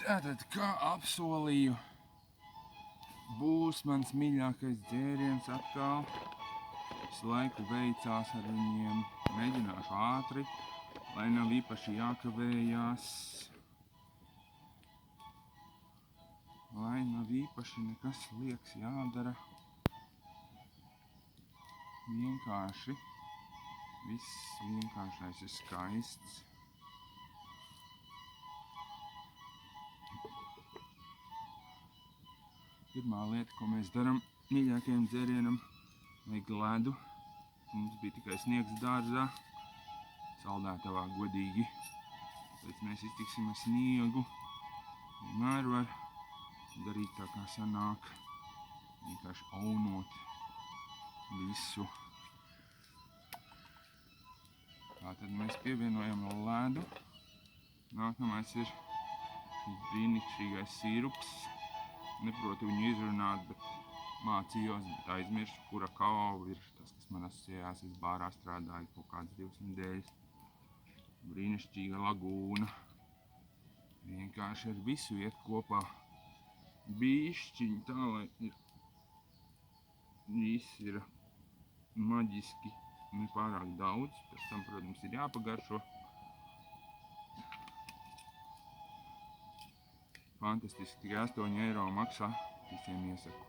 Tātad, kā apsolīju, būs mans mīļākais dzēriens atkal. Visu laiku veicās ar viņiem. Mēģināšu ātri, lai nav īpaši jākavējās. Lai nav īpaši nekas liekas jādara. Vienkārši. Viss vienkāršais ir skaists. Pirmā lieta, ko mēs darām mīļākajam dzērienam, vajag ledu. Mums bija tikai sniegs dārzā, saldētavā godīgi. Tāpēc mēs iztiksim ar sniegu. Vienmēr var darīt tā, kā sanāk. Vienkārši aunot visu. Tātad mēs pievienojam ledu. Nākamais ir šis brīnišķīgais sirups. Neprotu viņu izrunāt, bet mācījos, bet aizmirsu, kura kauva ir tas, kas man asociējās. Es bārā strādāju kaut kādas 2 nedēļas. Brīnišķīga lagūna. Vienkārši ar visu iet kopā. Bišķiņ tā, lai viss ir maģiski, ne pārāk daudz. Pēc tam, protams, ir jāpagaršo. Fantastiski, tikai 8 eiro maksā. Visiem iesaku.